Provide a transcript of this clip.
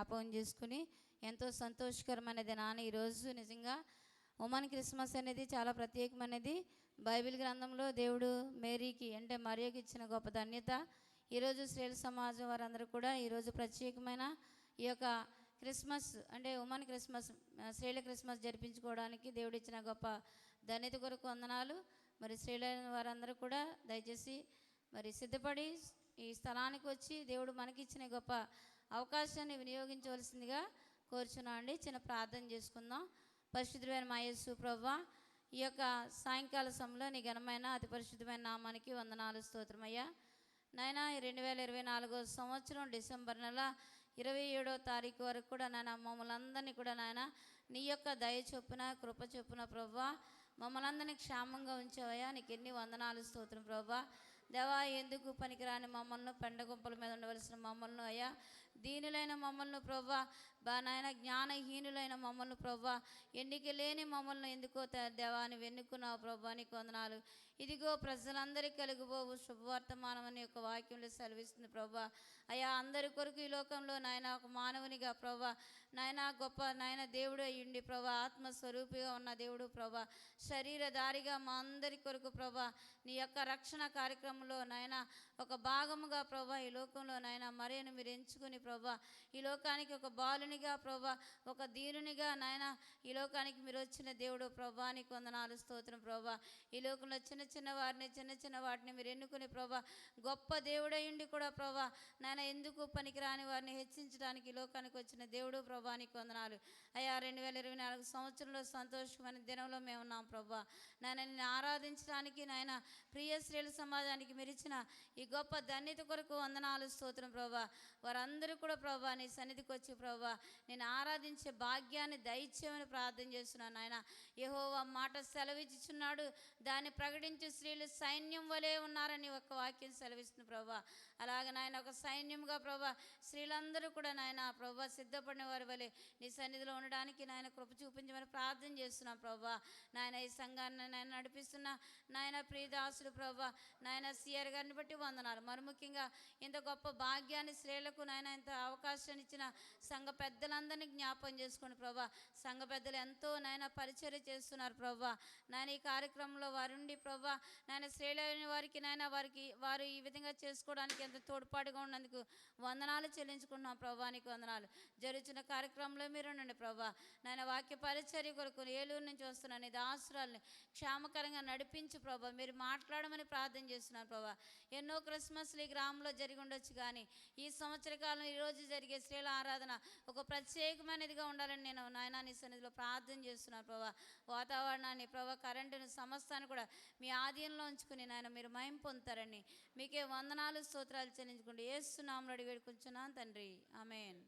జ్ఞాపకం చేసుకుని ఎంతో సంతోషకరమైన దినాన్ని ఈరోజు నిజంగా ఉమెన్ క్రిస్మస్ అనేది చాలా ప్రత్యేకమైనది. బైబిల్ గ్రంథంలో దేవుడు మేరీకి అంటే మరియకి ఇచ్చిన గొప్ప ధన్యత. ఈరోజు స్త్రీల సమాజం వారందరూ కూడా ఈరోజు ప్రత్యేకమైన ఈ యొక్క క్రిస్మస్ అంటే ఉమెన్ క్రిస్మస్, స్త్రీల క్రిస్మస్ జరిపించుకోవడానికి దేవుడు ఇచ్చిన గొప్ప ధన్యత కొరకు వందనాలు. మరి స్త్రీలైన వారందరూ కూడా దయచేసి మరి సిద్ధపడి ఈ స్థలానికి వచ్చి దేవుడు మనకిచ్చిన గొప్ప అవకాశాన్ని వినియోగించవలసిందిగా కోరుచున్నాం అండి. చిన్న ప్రార్థన చేసుకుందాం. పరిశుద్ధమైన మా యేసు ప్రభువా, ఈ యొక్క సాయంకాల సమయంలో నీ ఘనమైన అతి పరిశుద్ధమైన నామానికి వందనాలు, స్తోత్రమయ్యా. నాయన 2024 సంవత్సరం డిసెంబర్ నెల 27వ తారీఖు వరకు కూడా నాయన మమ్మల్ని అందరినీ కూడా నాయన నీ యొక్క దయ చొప్పున కృప చొప్పున ప్రభువా మమ్మల్ని అందరినీ క్షేమంగా ఉంచావయ్యా. నీకు ఎన్ని వందనాలు, స్తోత్రం ప్రభువా. దేవా, ఎందుకు పనికిరాని మమ్మల్ని, పెండ గుంపల మీద ఉండవలసిన మమ్మల్ని అయ్యా, దీనులైన మమ్మల్ని ప్రభువా, నాయన జ్ఞానహీనులైన మమ్మల్ని ప్రభువా, ఎన్నిక లేని మమ్మల్ని ఎందుకో దేవాన్ని వెన్నుకున్నావు ప్రభువా, నీకు వందనాలు. ఇదిగో ప్రజలందరికీ కలిగిపోవు శుభవర్తమానం అనే ఒక వాక్యంలో సెలవిస్తుంది ప్రభువా. అయ్యా, అందరి కొరకు ఈ లోకంలో నాయన ఒక మానవునిగా ప్రభువా నాయన గొప్ప నాయన దేవుడు అయ్యుండి ప్రభువా, ఆత్మస్వరూపిగా ఉన్న దేవుడు ప్రభువా, శరీరధారిగా మా అందరి కొరకు ప్రభువా నీ యొక్క రక్షణ కార్యక్రమంలో నాయన ఒక భాగముగా ప్రభువా ఈ లోకంలో నాయన మరియను మీరు ఎంచుకుని ప్రభువా ఈ లోకానికి ఒక బాలునిగా ప్రభువా, ఒక దీనునిగా నాయన ఈ లోకానికి మీరు వచ్చిన దేవుడు ప్రభువా, నీకు వందనాలు, స్తోత్రం ప్రభువా. ఈ లోకంలో చిన్న చిన్న వారిని, చిన్న చిన్న వాటిని మీరు ఎన్నుకుని ప్రభువా, గొప్ప దేవుడయ్యుండి కూడా ప్రభువా నాయన ఎందుకు పనికిరాని వారిని హెచ్చించడానికి ఈ లోకానికి వచ్చిన దేవుడు ప్రభువా, నీకు వందనాలు. అయ్యా, 2024 సంవత్సరంలో సంతోషమైన దినంలో మేము ఉన్నాం ప్రభువా. నాయన నిన్ను ఆరాధించడానికి నాయన ప్రియ స్త్రీల సమాజానికి మీరు ఇచ్చిన ఈ గొప్ప ధన్యత కొరకు వందనాలు, స్తోత్రం ప్రభువా. వారందరూ కూడా ప్రభువా నీ సన్నిధికి వచ్చి ప్రభువా నేను ఆరాధించే భాగ్యాన్ని దయచేయమని ప్రార్థన చేస్తున్నాను నాయన. యెహోవా మాట సెలవిచ్చుచున్నాడు, దాన్ని ప్రకటించే స్త్రీలు సైన్యం వలె ఉన్నారని ఒక వాక్యం సెలవిస్తుంది ప్రభువా. అలాగే నాయన ఒక సైన్యంగా ప్రభువా స్త్రీలందరూ కూడా నాయన ప్రభువా సిద్ధపడిన వారి వలె నీ సన్నిధిలో ఉండడానికి నాయన కృప చూపించమని ప్రార్థన చేస్తున్నాం ప్రభువా. నాయన ఈ సంఘాన్ని నాయన నడిపిస్తున్న నాయన ప్రియదాసుడు ప్రభువా నాయన సిఆర్ గారిని బట్టి వందనాలు. మరి ముఖ్యంగా ఇంత గొప్ప భాగ్యాన్ని స్త్రీలకు నాయన ఇంత అవకాశాన్ని ఇచ్చిన సంఘ పెద్దలందరినీ జ్ఞాపకం చేసుకోండి ప్రభా. సంఘ పెద్దలు ఎంతో నాయన పరిచర్య చేస్తున్నారు ప్రభా. నాయన ఈ కార్యక్రమంలో వారుండి ప్రభా నాయన స్త్రీలైన వారికి నాయన వారు ఈ విధంగా చేసుకోవడానికి ఎంత తోడ్పాటుగా ఉన్నందుకు వందనాలు చెల్లించుకుంటున్నాం ప్రభా, నీకు వందనాలు. జరుగుతున్న కార్యక్రమంలో మీరు ఉండండి ప్రభా. నాయన వాక్య పరిచర్య కొరకు ఏలూరు నుంచి వస్తున్నాను ఇది ఆశ్రాలని క్షేమకరంగా నడిపించు ప్రభా. మీరు మాట్లాడమని ప్రార్థన చేస్తున్నాను ప్రభా. ఎన్నో క్రిస్మస్లు ఈ గ్రామంలో జరిగి ఉండొచ్చు, కానీ ఈ సంవత్సర కాలం ఈరోజు జరిగే స్త్రీల ఆరాధన ఒక ప్రత్యేకమైనదిగా ఉండాలని నేను నాయన నీ సన్నిధిలో ప్రార్థన చేస్తున్నాను ప్రభా. వాతావరణాన్ని ప్రభా, కరెంటుని సమస్తాన్ని కూడా మీ ఆధీనంలో ఉంచుకుని నాయన మీరు మహిమ పొందుతారని మీకే వందనాలు, స్తోత్రాలు చెల్లించుకుంటూ యేసు నామములో అడిగి వేడుకుంటున్నాను తండ్రి, ఆమేన్.